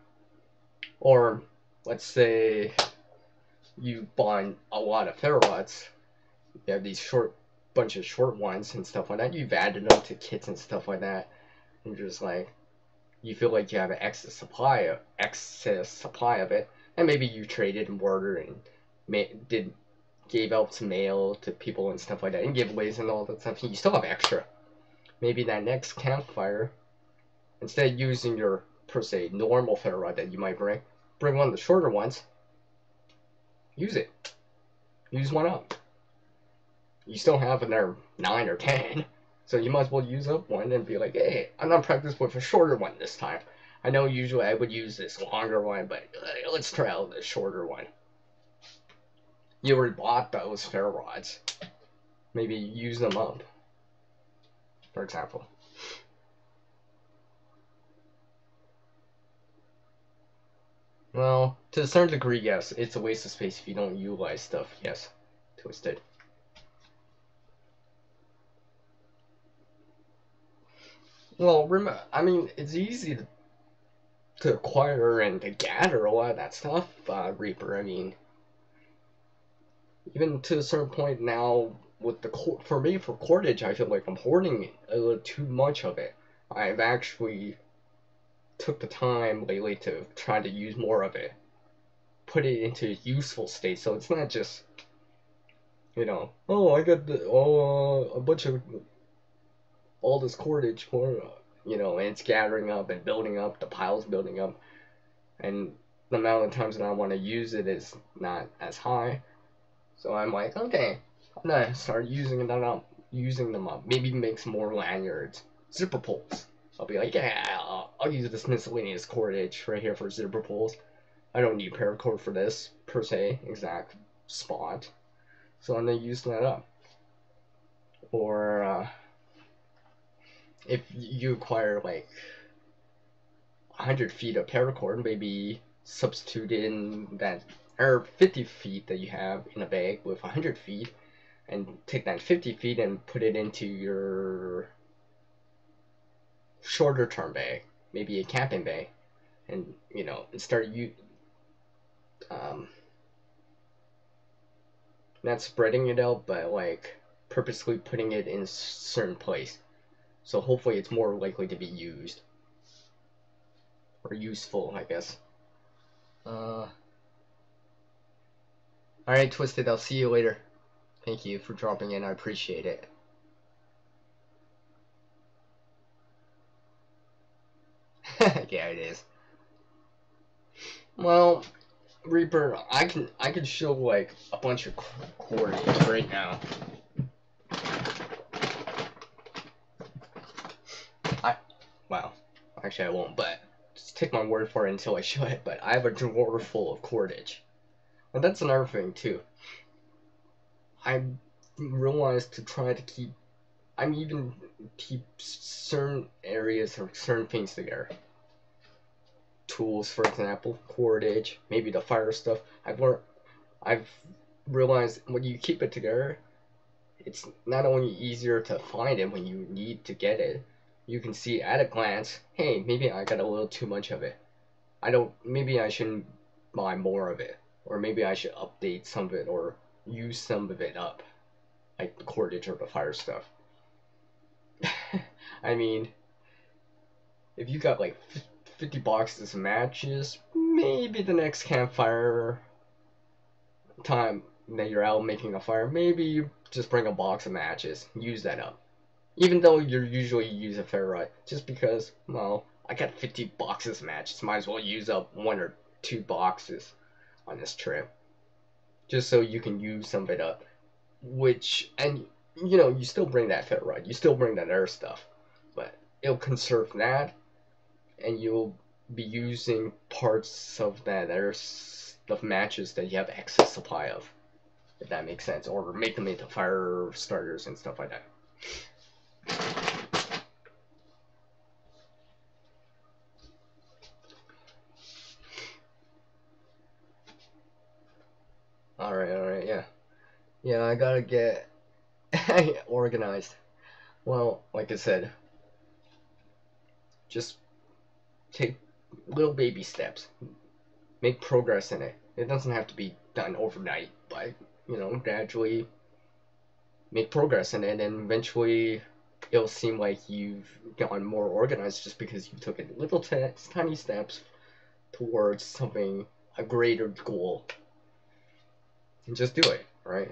Or let's say you buy a lot of ferro rods. You have these bunch of short ones and stuff like that. You've added them to kits and stuff like that, and you're just like, you feel like you have an excess supply of it, and maybe you traded and bartered and gave out some mail to people and stuff like that, and giveaways and all that stuff. You still have extra. Maybe that next campfire, instead of using your per se normal ferro rod that you might bring one of the shorter ones. Use it. Use one up. You still have another 9 or 10, so you might as well use up one and be like, hey, I'm gonna practice with a shorter one this time. I know usually I would use this longer one, but let's try out this shorter one. You already bought those ferro rods. Maybe use them up, for example. Well, to a certain degree, yes, it's a waste of space if you don't utilize stuff. Yes, Twisted. Well, I mean, it's easy to acquire and to gather a lot of that stuff, Reaper. I mean, even to a certain point now, with for me, for cordage, I feel like I'm hoarding a little too much of it. I've actually took the time lately to try to use more of it, put it into a useful state, so it's not just, you know, oh, I got a bunch of all this cordage for, you know, and it's gathering up and building up, the pile's building up, and the amount of times that I want to use it is not as high. So I'm like, okay, I'm gonna start using them up. Maybe make some more lanyards, zipper pulls. I'll be like, yeah, I'll use this miscellaneous cordage right here for zipper pulls. I don't need paracord for this per se exact spot, so I'm gonna use that up. Or if you acquire like 100 feet of paracord, maybe substitute in that, or 50 feet that you have in a bag with 100 feet, and take that 50 feet and put it into your shorter term bag, maybe a camping bag, and you know, and start not spreading it out, but like purposely putting it in a certain place. So hopefully it's more likely to be used. Or useful, I guess. Alright, Twisted, I'll see you later. Thank you for dropping in, I appreciate it. Yeah, it is. Well, Reaper, I can show like a bunch of coordinates right now. Wow. Actually, I won't, but just take my word for it until I show it. But I have a drawer full of cordage. And that's another thing, too. I realized to try to keep certain areas or certain things together. tools, for example, cordage, maybe the fire stuff. I've realized when you keep it together, it's not only easier to find it when you need to get it, you can see at a glance, hey, maybe I got a little too much of it. Maybe I shouldn't buy more of it, or maybe I should update some of it or use some of it up, like the cordage or the fire stuff. I mean, if you got like 50 boxes of matches, maybe the next campfire time that you're out making a fire, maybe you just bring a box of matches, use that up. Even though you usually use a ferrite, just because, well, I got 50 boxes of matches, might as well use up 1 or 2 boxes on this trip. Just so you can use some of it up. And you know, you still bring that ferrite, you still bring that other stuff, but it'll conserve that, and you'll be using parts of that other stuff matches that you have excess supply of, if that makes sense, or make them into fire starters and stuff like that. Alright, yeah. Yeah, I gotta get organized. Well, like I said, just take little baby steps. Make progress in it. It doesn't have to be done overnight, but, you know, gradually make progress in it, and eventually it'll seem like you've gotten more organized just because you took it little tiny steps towards something, a greater goal. And just do it, right?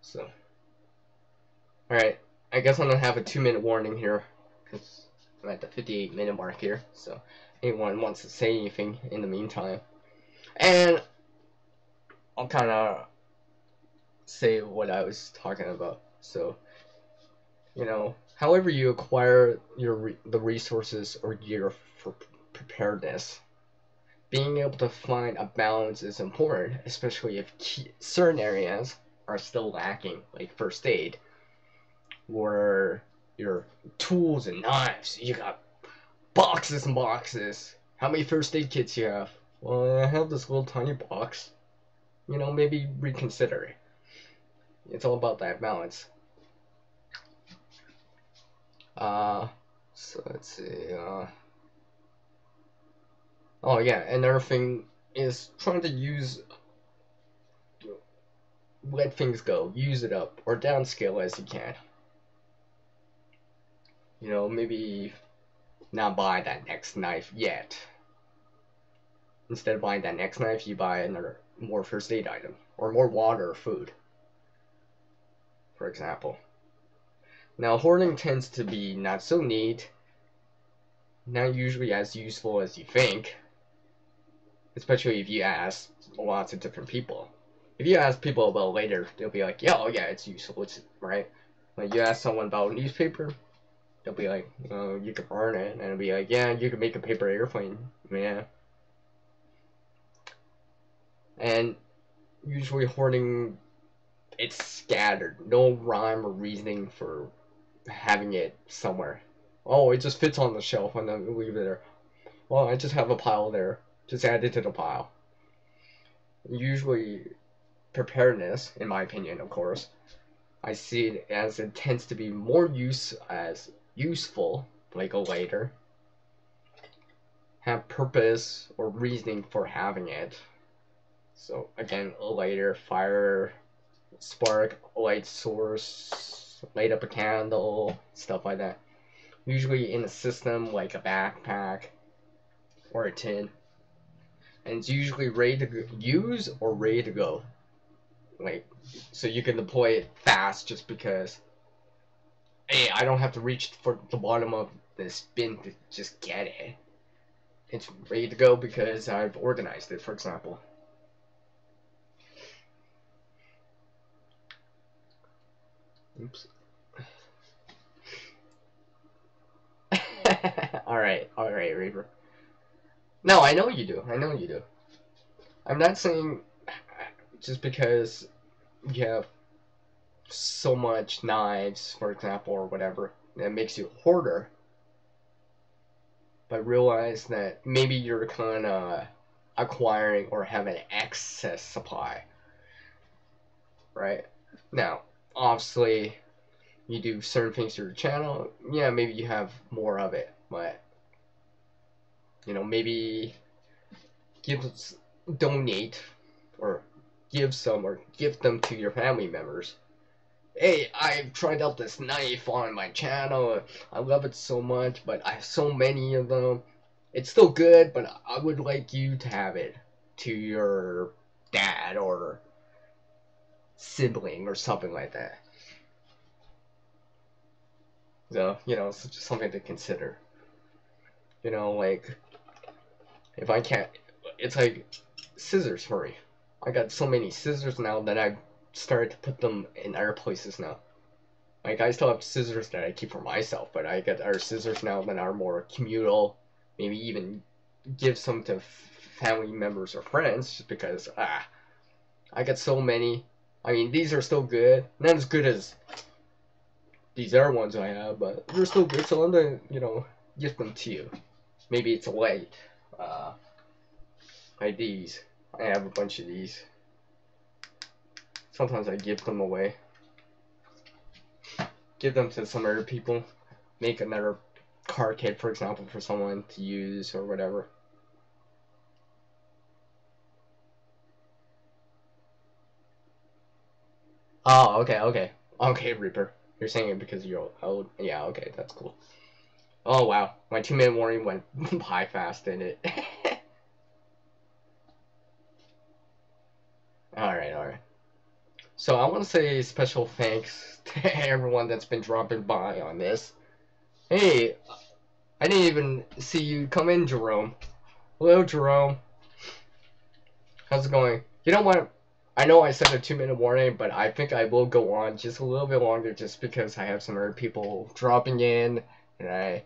So, alright, I guess I'm gonna have a 2-minute warning here, because I'm at the 58-minute mark here, so anyone wants to say anything in the meantime. And I'll kind of say what I was talking about. So, you know, however you acquire the resources or gear for preparedness, being able to find a balance is important, especially if certain areas are still lacking, like first aid, where your tools and knives, you got boxes and boxes. How many first aid kits you have? Well, I have this little tiny box. You know, maybe reconsider it. It's all about that balance. So let's see, oh yeah, another thing is trying to let things go, use it up, or downscale as you can. You know, maybe not buy that next knife yet. Instead of buying that next knife, you buy another more first aid item, or more water or food, for example. Now, hoarding tends to be not so neat, not usually as useful as you think, especially if you ask lots of different people. If you ask people about it later, they'll be like, yeah, oh yeah, it's useful, it's right. Like you ask someone about newspaper, they'll be like, oh, you can burn it, and it'll be like, yeah, you can make a paper airplane, yeah. And usually hoarding, it's scattered, no rhyme or reasoning for having it somewhere. Oh, it just fits on the shelf and then leave it there. Well, I just have a pile there. Just add it to the pile. Usually, preparedness, in my opinion, of course, I see it as it tends to be more useful, like a lighter, have purpose or reasoning for having it. So again, a lighter, fire, spark, light source, light up a candle, stuff like that. Usually in a system like a backpack or a tin, and it's usually ready to use or ready to go. Like, so you can deploy it fast just because, hey, I don't have to reach for the bottom of this bin to just get it. It's ready to go because I've organized it, for example. Oops. Alright, Reaper. No, I know you do. I know you do. I'm not saying just because you have so much knives, for example, or whatever, that makes you a hoarder. I realized that maybe you're kind of acquiring or have an excess supply, right? Now, obviously, you do certain things to your channel, yeah, maybe you have more of it, but maybe donate or give some or give them to your family members. Hey, I've tried out this knife on my channel. I love it so much, but I have so many of them. It's still good, but I would like you to have it to your dad or sibling or something like that. So, it's just something to consider. Like, if I can't, it's like scissors for me. I got so many scissors now that I've started to put them in other places now. Like, I still have scissors that I keep for myself, but I got other scissors now that are more communal. Maybe even give some to family members or friends, just because, I got so many. I mean, these are still good. Not as good as these other ones I have, but they're still good, so I'm gonna, give them to you. Maybe it's late. Like these. I have a bunch of these. Sometimes I give them away. Give them to some other people. Make another card kit, for example, for someone to use or whatever. Oh, okay. Okay, Reaper. You're saying it because you're old. Yeah, okay, that's cool. Oh, wow. My 2-minute warning went by fast, didn't it? Alright. So I want to say special thanks to everyone that's been dropping by on this. Hey, I didn't even see you come in, Jerome. Hello, Jerome. How's it going? You know what? I know I said a 2-minute warning, but I think I will go on just a little bit longer just because I have some other people dropping in, and I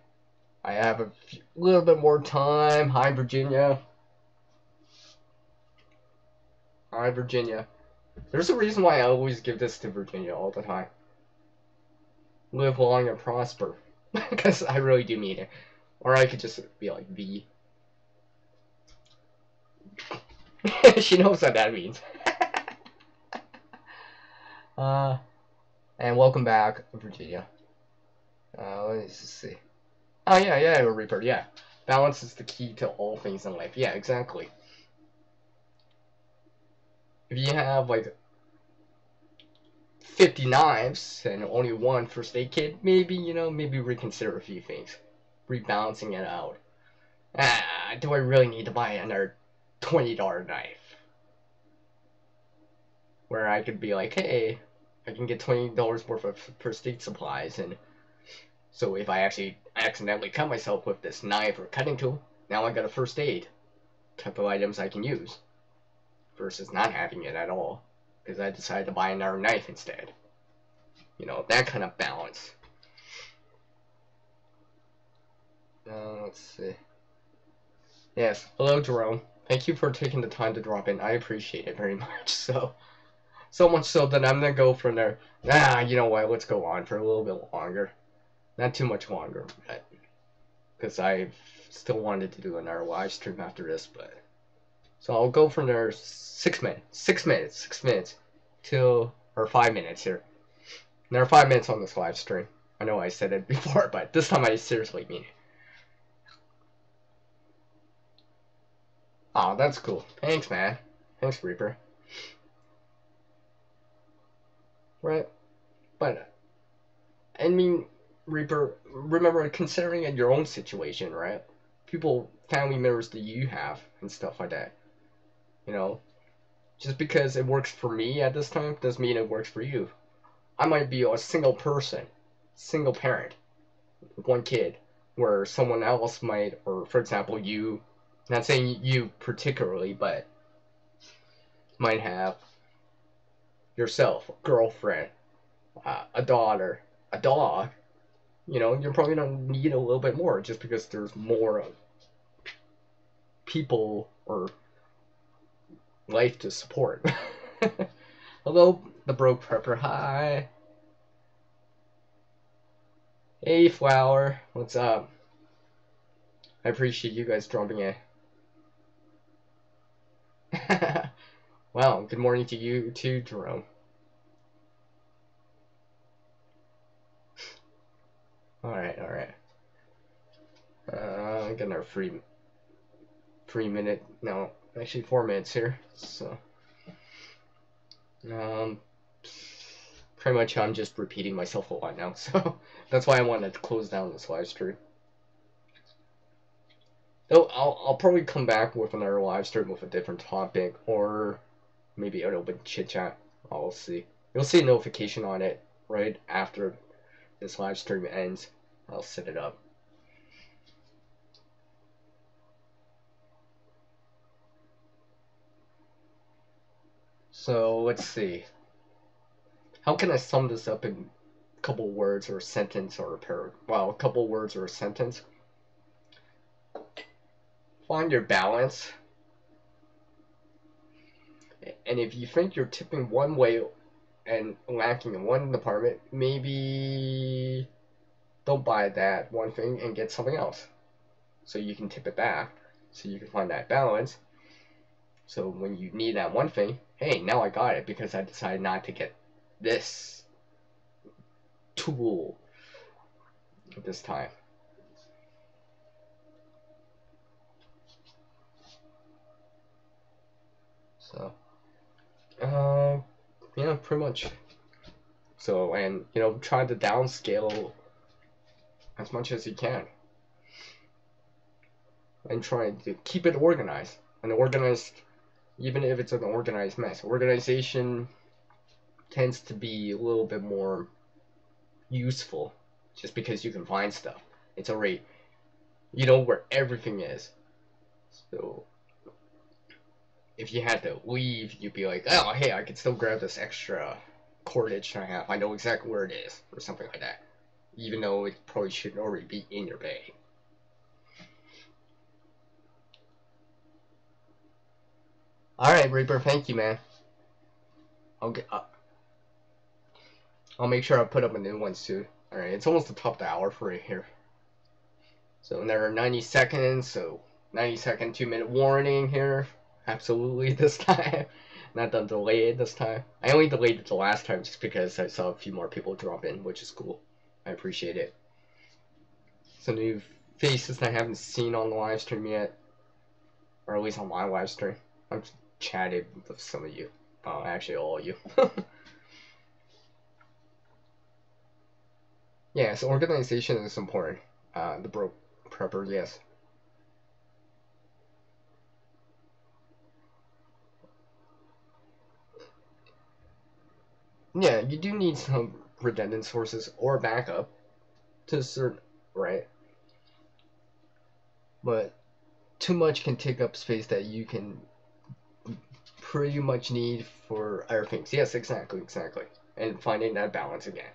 have a little bit more time. Hi, Virginia. Hi, Virginia. There's a reason why I always give this to Virginia all the time. Live long and prosper. Because I really do mean it. Or I could just be like, V. She knows what that means. And welcome back, Virginia. Let me just see. Oh, yeah, Reaper, yeah. Balance is the key to all things in life. Yeah, exactly. If you have, like, 50 knives and only one first aid kit, maybe, maybe reconsider a few things. Rebalancing it out. Do I really need to buy another $20 knife? Where I could be like, hey, I can get $20 worth of first aid supplies, and so if I actually accidentally cut myself with this knife or cutting tool, now I got a first aid type of items I can use, versus not having it at all, because I decided to buy another knife instead. That kind of balance. Let's see. Yes, hello Jerome. Thank you for taking the time to drop in. I appreciate it very much. So much so that I'm gonna go from there. You know what? Let's go on for a little bit longer. Not too much longer, but because I still wanted to do another live stream after this, but so I'll go from there 6 minutes till, or 5 minutes here. There are 5 minutes on this live stream. I know I said it before, but this time I seriously mean it. Oh, that's cool. Thanks, man. Thanks, Reaper. Right? But, I mean, Reaper, remember, considering in your own situation, right? People, family members that you have, and stuff like that. Just because it works for me at this time doesn't mean it works for you. I might be a single person, single parent, one kid, where someone else might, or for example, you, not saying you particularly, but might have yourself, a girlfriend, a daughter, a dog. You're probably gonna need a little bit more just because there's more people or life to support. Hello, the broke prepper. Hi. Hey, Flower. What's up? I appreciate you guys dropping in. Wow, good morning to you too, Jerome. Alright. Got another free minute, no, actually 4 minutes here, so pretty much I'm just repeating myself a lot now, so that's why I wanted to close down this live stream. Though I'll probably come back with another live stream with a different topic, or maybe an open chit chat. I'll see. You'll see a notification on it right after this live stream ends. I'll set it up. So let's see. How can I sum this up in a couple words or a sentence or a paragraph? Well, a couple words or a sentence. Find your balance. And if you think you're tipping one way and lacking in one department, maybe don't buy that one thing and get something else. So you can tip it back. So you can find that balance. So when you need that one thing, hey, now I got it because I decided not to get this tool at this time. So, yeah, pretty much. So, and, you know, try to downscale as much as you can. And try to keep it organized. And organized, even if it's an organized mess. Organization tends to be a little bit more useful just because you can find stuff. It's already, you know where everything is. So if you had to leave, you'd be like, oh, hey, I could still grab this extra cordage I have. I know exactly where it is, or something like that. Even though it probably should already be in your bag. Alright, Reaper, thank you, man. I'll make sure I put up a new one soon. Alright, it's almost the top of the hour for right here. So there are 90 seconds, so 90-second 2-minute warning here. Absolutely this time. Not done delayed this time. I only delayed it the last time just because I saw a few more people drop in, which is cool. I appreciate it. Some new faces I haven't seen on the live stream yet. Or at least on my live stream. I've chatted with some of you. Actually all of you. Yeah, so organization is important. The bro prepper, yes. Yeah, you do need some redundant sources or backup to a certain, right? But too much can take up space that you can pretty much need for other things. Yes, exactly. And finding that balance again.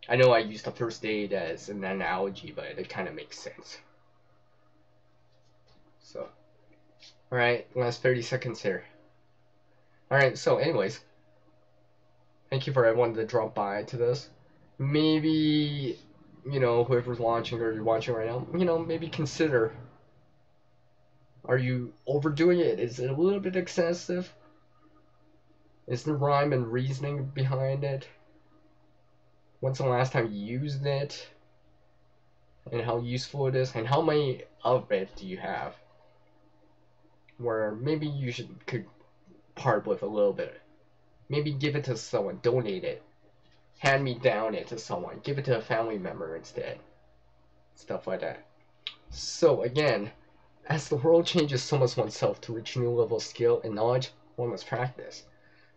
I know I used the first aid as an analogy, but it kind of makes sense. So, alright, last 30 seconds here. Alright, so anyways, thank you for everyone that dropped by to this. Maybe, you know, whoever's watching or you're watching right now, you know, maybe consider, are you overdoing it? Is it a little bit excessive? Is there rhyme and reasoning behind it? When's the last time you used it? And how useful it is? And how many of it do you have? Where maybe you could part with a little bit. Maybe give it to someone, donate it, hand me down it to someone, give it to a family member instead. Stuff like that. So again, as the world changes, so must oneself to reach new level of skill and knowledge, one must practice.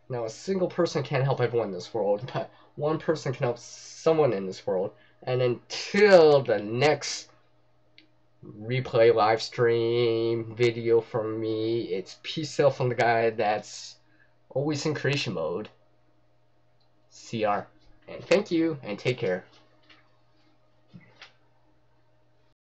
Now a single person can't help everyone in this world, but one person can help someone in this world. And until the next replay, live stream, video from me, it's peace out from the guy that's always in creation mode. CR. And thank you, and take care.